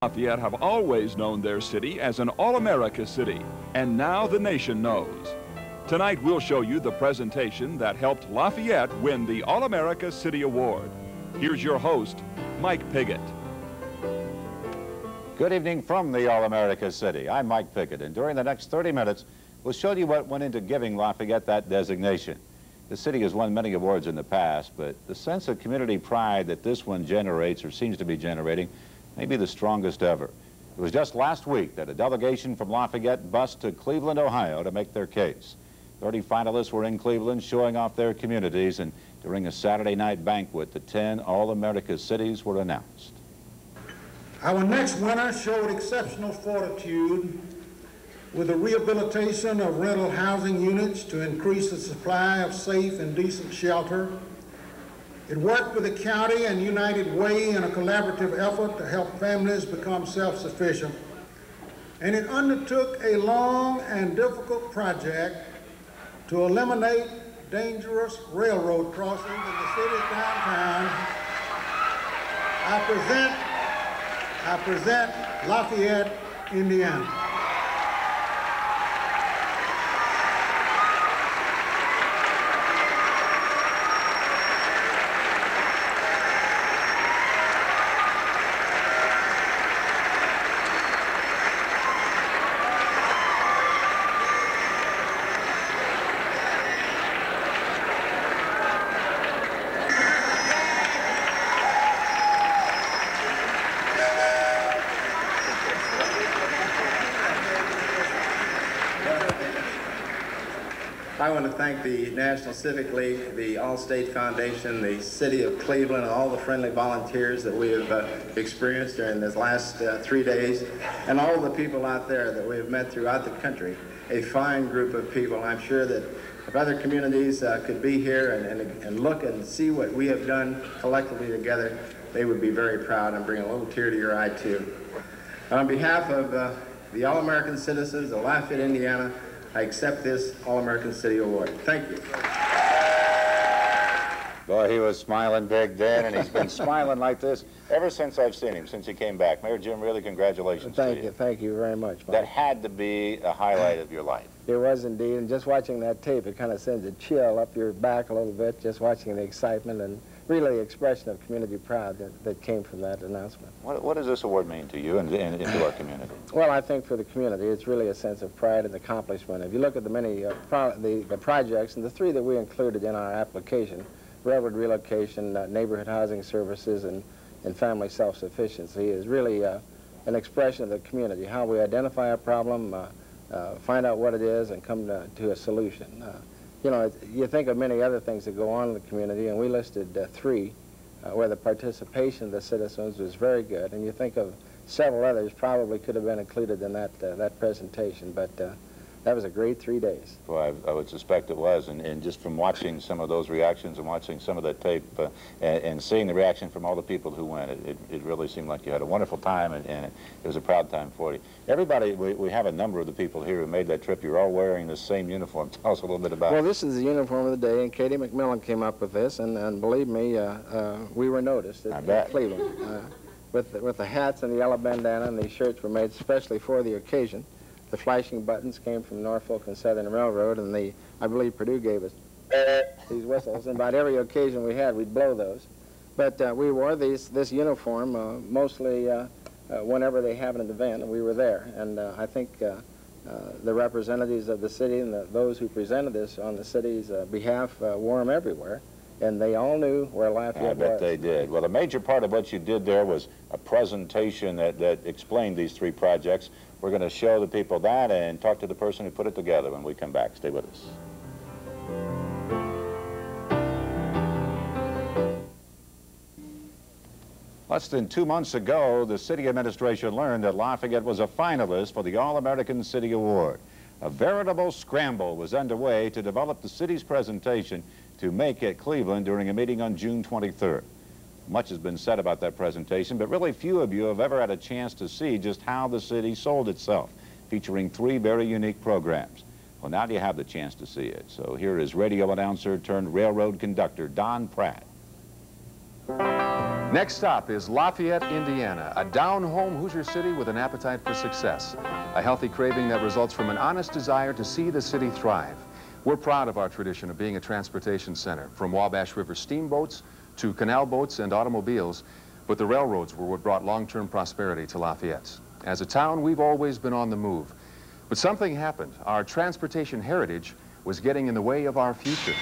Lafayette have always known their city as an all-America city, and now the nation knows. Tonight we'll show you the presentation that helped Lafayette win the All-America City Award. Here's your host, Mike Piggott. Good evening from the All-America City. I'm Mike Piggott, and during the next 30 minutes, we'll show you what went into giving Lafayette that designation. The city has won many awards in the past, but the sense of community pride that this one generates, or seems to be generating, may be the strongest ever. It was just last week that a delegation from Lafayette bussed to Cleveland, Ohio to make their case. 30 finalists were in Cleveland showing off their communities, and during a Saturday night banquet, the 10 All-America cities were announced. Our next winner showed exceptional fortitude with the rehabilitation of rental housing units to increase the supply of safe and decent shelter. It worked with the county and United Way in a collaborative effort to help families become self-sufficient. And it undertook a long and difficult project to eliminate dangerous railroad crossings in the city's downtown. I present Lafayette, Indiana. I want to thank the National Civic League, the All-State Foundation, the City of Cleveland, and all the friendly volunteers that we have experienced during this last 3 days, and all the people out there that we have met throughout the country. A fine group of people. I'm sure that if other communities could be here and look and see what we have done collectively together, they would be very proud and bring a little tear to your eye, too. On behalf of the All-American citizens of Lafayette, Indiana, I accept this All-American City Award. Thank you. Boy, he was smiling big then, and he's been smiling like this ever since I've seen him, since he came back. Mayor Jim, really congratulations to you. Thank you very much, Mike. That had to be a highlight of your life. It was indeed, and just watching that tape, it kind of sends a chill up your back a little bit, just watching the excitement and really the expression of community pride that came from that announcement. What does this award mean to you and to our community? Well, I think for the community, it's really a sense of pride and accomplishment. If you look at the many the projects, and the three that we included in our application, railroad relocation, neighborhood housing services, and family self-sufficiency, is really an expression of the community, how we identify a problem, find out what it is, and come to a solution. You know, you think of many other things that go on in the community, and we listed three where the participation of the citizens was very good, and you think of several others probably could have been included in that presentation, but that was a great 3 days. Well, I would suspect it was, and just from watching some of those reactions and watching some of that tape and seeing the reaction from all the people who went, it really seemed like you had a wonderful time, and it was a proud time for you. Everybody, we have a number of the people here who made that trip. You're all wearing the same uniform. Tell us a little bit about it. Well, this is the uniform of the day, and Katie McMillan came up with this, and believe me, we were noticed at Cleveland. With the hats and the yellow bandana, and these shirts were made especially for the occasion. The flashing buttons came from Norfolk and Southern Railroad, and I believe Purdue gave us these whistles, and about every occasion we had, we'd blow those. But we wore this uniform mostly whenever they have an event, and we were there. And I think the representatives of the city and those who presented this on the city's behalf wore them everywhere. And they all knew where Lafayette was. I bet they did. Well, a major part of what you did there was a presentation that explained these three projects. We're going to show the people that and talk to the person who put it together when we come back. Stay with us. Less than 2 months ago, the city administration learned that Lafayette was a finalist for the All-American City Award. A veritable scramble was underway to develop the city's presentation to make at Cleveland during a meeting on June 23rd. Much has been said about that presentation, but really few of you have ever had a chance to see just how the city sold itself, featuring 3 very unique programs. Well, now you have the chance to see it. So here is radio announcer turned railroad conductor Don Pratt. Next stop is Lafayette, Indiana, a down-home Hoosier city with an appetite for success, a healthy craving that results from an honest desire to see the city thrive. We're proud of our tradition of being a transportation center, from Wabash River steamboats to canal boats and automobiles, but the railroads were what brought long-term prosperity to Lafayette. As a town, we've always been on the move, but something happened. Our transportation heritage was getting in the way of our future.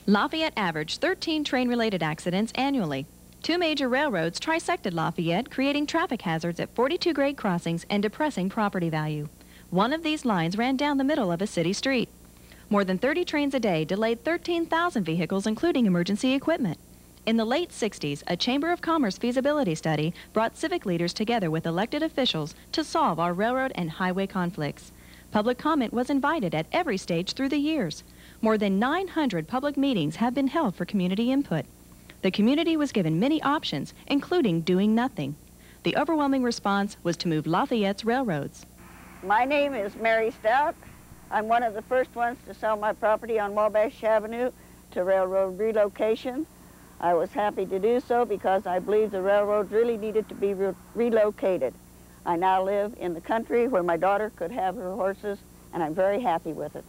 Lafayette averaged 13 train-related accidents annually. Two major railroads trisected Lafayette, creating traffic hazards at 42 grade crossings and depressing property value. One of these lines ran down the middle of a city street. More than 30 trains a day delayed 13,000 vehicles, including emergency equipment. In the late 60s, a Chamber of Commerce feasibility study brought civic leaders together with elected officials to solve our railroad and highway conflicts. Public comment was invited at every stage through the years. More than 900 public meetings have been held for community input. The community was given many options, including doing nothing. The overwhelming response was to move Lafayette's railroads. My name is Mary Stout. I'm one of the first ones to sell my property on Wabash Avenue to railroad relocation. I was happy to do so because I believe the railroad really needed to be relocated. I now live in the country where my daughter could have her horses, and I'm very happy with it.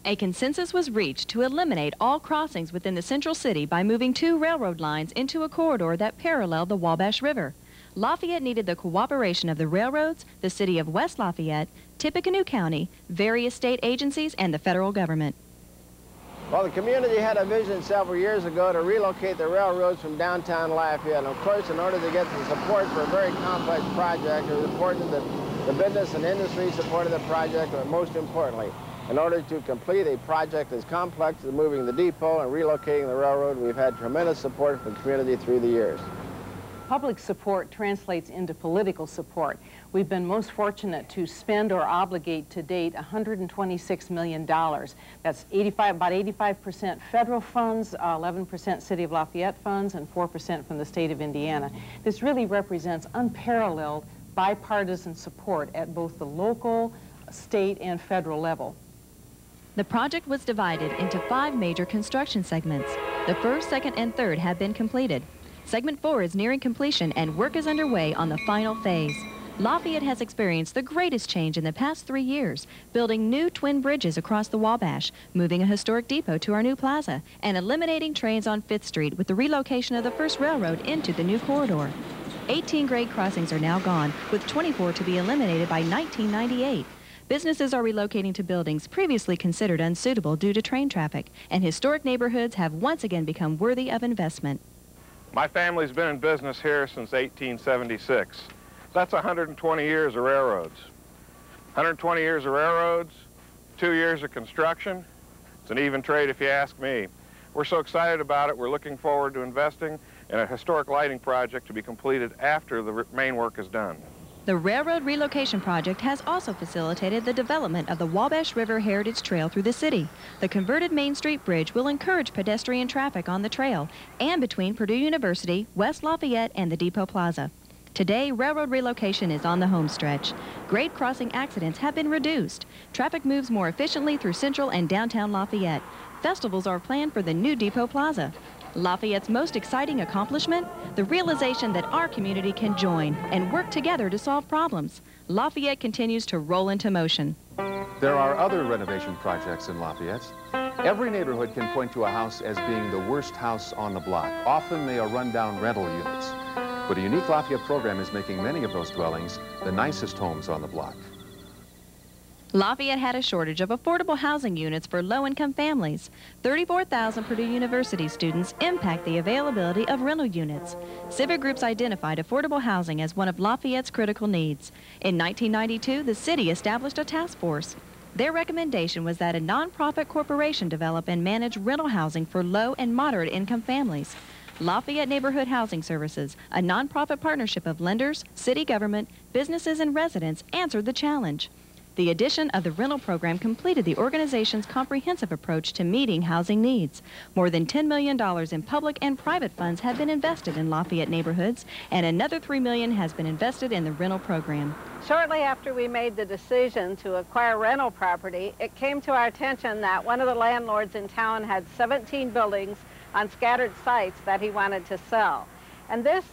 A consensus was reached to eliminate all crossings within the central city by moving two railroad lines into a corridor that paralleled the Wabash River. Lafayette needed the cooperation of the railroads, the city of West Lafayette, Tippecanoe County, various state agencies, and the federal government. Well, the community had a vision several years ago to relocate the railroads from downtown Lafayette. And of course, in order to get the support for a very complex project, it was important that the business and industry supported the project, but most importantly, in order to complete a project as complex as moving the depot and relocating the railroad, we've had tremendous support from the community through the years. Public support translates into political support. We've been most fortunate to spend or obligate to date $126 million. That's about 85% federal funds, 11% City of Lafayette funds, and 4% from the state of Indiana. This really represents unparalleled bipartisan support at both the local, state, and federal level. The project was divided into 5 major construction segments. The first, second, and third have been completed. Segment 4 is nearing completion and work is underway on the final phase. Lafayette has experienced the greatest change in the past 3 years, building new twin bridges across the Wabash, moving a historic depot to our new plaza, and eliminating trains on 5th Street with the relocation of the first railroad into the new corridor. 18 grade crossings are now gone, with 24 to be eliminated by 1998. Businesses are relocating to buildings previously considered unsuitable due to train traffic, and historic neighborhoods have once again become worthy of investment. My family's been in business here since 1876. That's 120 years of railroads. 120 years of railroads, 2 years of construction. It's an even trade if you ask me. We're so excited about it, we're looking forward to investing in a historic lighting project to be completed after the main work is done. The Railroad Relocation Project has also facilitated the development of the Wabash River Heritage Trail through the city. The converted Main Street Bridge will encourage pedestrian traffic on the trail and between Purdue University, West Lafayette, and the Depot Plaza. Today, railroad relocation is on the home stretch. Grade crossing accidents have been reduced. Traffic moves more efficiently through central and downtown Lafayette. Festivals are planned for the new Depot Plaza. Lafayette's most exciting accomplishment? The realization that our community can join and work together to solve problems. Lafayette continues to roll into motion. There are other renovation projects in Lafayette. Every neighborhood can point to a house as being the worst house on the block. Often they are run-down rental units. But a unique Lafayette program is making many of those dwellings the nicest homes on the block. Lafayette had a shortage of affordable housing units for low-income families. 34,000 Purdue University students impact the availability of rental units. Civic groups identified affordable housing as one of Lafayette's critical needs. In 1992, the city established a task force. Their recommendation was that a nonprofit corporation develop and manage rental housing for low and moderate income families. Lafayette Neighborhood Housing Services, a nonprofit partnership of lenders, city government, businesses, and residents, answered the challenge. The addition of the rental program completed the organization's comprehensive approach to meeting housing needs. More than $10 million in public and private funds have been invested in Lafayette neighborhoods, and another $3 million has been invested in the rental program. Shortly after we made the decision to acquire rental property, it came to our attention that one of the landlords in town had 17 buildings on scattered sites that he wanted to sell. And this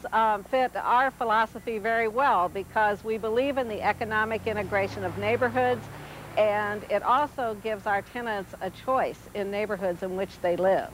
fit our philosophy very well because we believe in the economic integration of neighborhoods, and it also gives our tenants a choice in neighborhoods in which they live.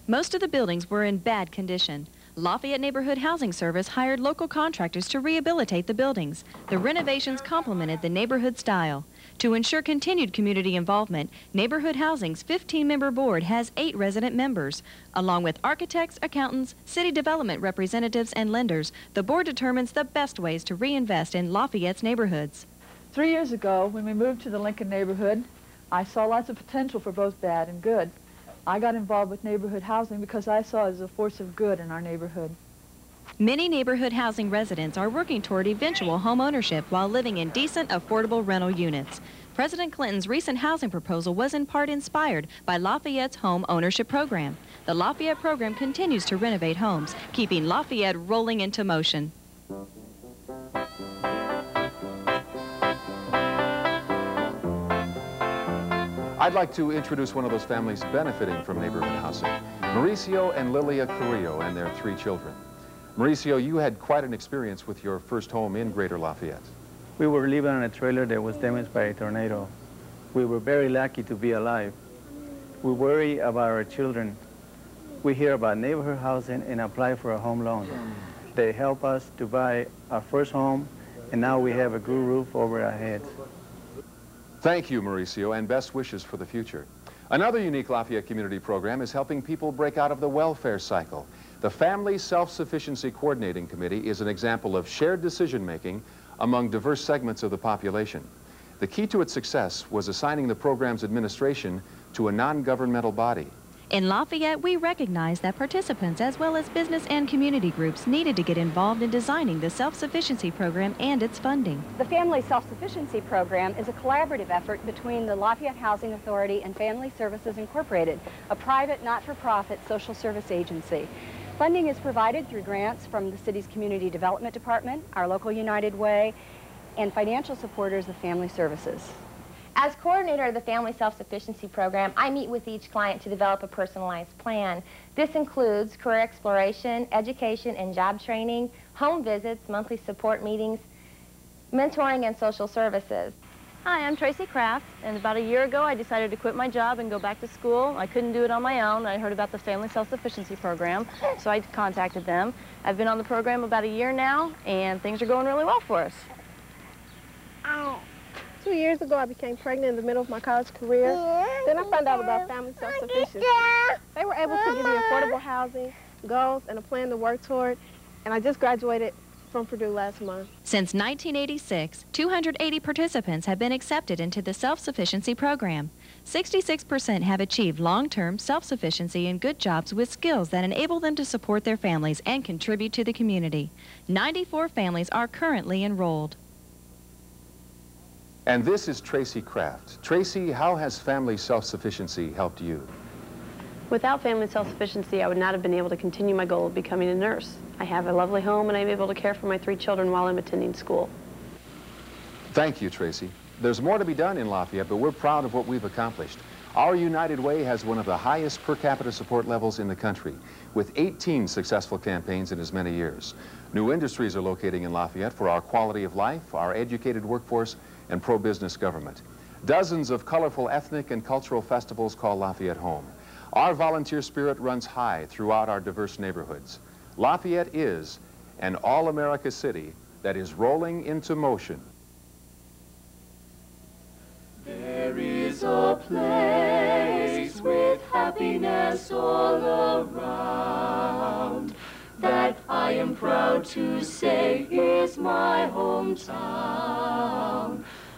Most of the buildings were in bad condition. Lafayette Neighborhood Housing Service hired local contractors to rehabilitate the buildings. The renovations complemented the neighborhood style. To ensure continued community involvement, Neighborhood Housing's 15-member board has 8 resident members. Along with architects, accountants, city development representatives, and lenders, the board determines the best ways to reinvest in Lafayette's neighborhoods. 3 years ago, when we moved to the Lincoln neighborhood, I saw lots of potential for both bad and good. I got involved with neighborhood housing because I saw it as a force of good in our neighborhood. Many neighborhood housing residents are working toward eventual home ownership while living in decent, affordable rental units. President Clinton's recent housing proposal was in part inspired by Lafayette's home ownership program. The Lafayette program continues to renovate homes, keeping Lafayette rolling into motion. I'd like to introduce one of those families benefiting from neighborhood housing, Mauricio and Lilia Carrillo and their 3 children. Mauricio, you had quite an experience with your first home in Greater Lafayette. We were living on a trailer that was damaged by a tornado. We were very lucky to be alive. We worry about our children. We hear about neighborhood housing and apply for a home loan. They help us to buy our first home, and now we have a good roof over our heads. Thank you, Mauricio, and best wishes for the future. Another unique Lafayette community program is helping people break out of the welfare cycle. The Family Self-Sufficiency Coordinating Committee is an example of shared decision-making among diverse segments of the population. The key to its success was assigning the program's administration to a non-governmental body. In Lafayette, we recognize that participants as well as business and community groups needed to get involved in designing the self-sufficiency program and its funding. The Family Self-Sufficiency Program is a collaborative effort between the Lafayette Housing Authority and Family Services Incorporated, a private not-for-profit social service agency. Funding is provided through grants from the city's Community Development Department, our local United Way, and financial supporters of Family Services. As coordinator of the Family Self-Sufficiency Program, I meet with each client to develop a personalized plan. This includes career exploration, education and job training, home visits, monthly support meetings, mentoring, and social services. Hi, I'm Tracy Kraft, and about a year ago I decided to quit my job and go back to school. I couldn't do it on my own. I heard about the Family Self-Sufficiency Program, so I contacted them. I've been on the program about a year now, and things are going really well for us. 2 years ago, I became pregnant in the middle of my college career. Then I found out about Family Self-Sufficiency. They were able to give me affordable housing, goals, and a plan to work toward, and I just graduated from Purdue last month. Since 1986, 280 participants have been accepted into the self-sufficiency program. 66% have achieved long-term self-sufficiency in good jobs with skills that enable them to support their families and contribute to the community. 94 families are currently enrolled. And this is Tracy Kraft. Tracy, how has Family Self-Sufficiency helped you? Without Family Self-Sufficiency, I would not have been able to continue my goal of becoming a nurse. I have a lovely home, and I'm able to care for my 3 children while I'm attending school. Thank you, Tracy. There's more to be done in Lafayette, but we're proud of what we've accomplished. Our United Way has one of the highest per capita support levels in the country, with 18 successful campaigns in as many years. New industries are locating in Lafayette for our quality of life, our educated workforce, and pro-business government. Dozens of colorful ethnic and cultural festivals call Lafayette home. Our volunteer spirit runs high throughout our diverse neighborhoods. Lafayette is an all-America city that is rolling into motion. There is a place with happiness all around that I am proud to say is my hometown.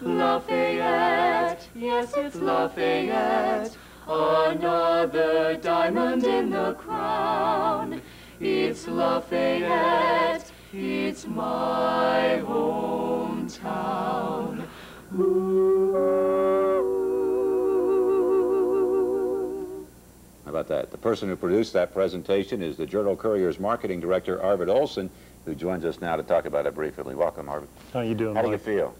Lafayette, yes, it's Lafayette, another diamond in the crown. It's Lafayette, it's my hometown. Ooh. about that? The person who produced that presentation is the Journal Courier's marketing director, Arvid Olson, who joins us now to talk about it briefly. Welcome, Arvid. How you doing, How do Mike? you feel?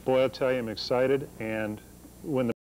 Boy, I'll tell you, I'm excited, and when the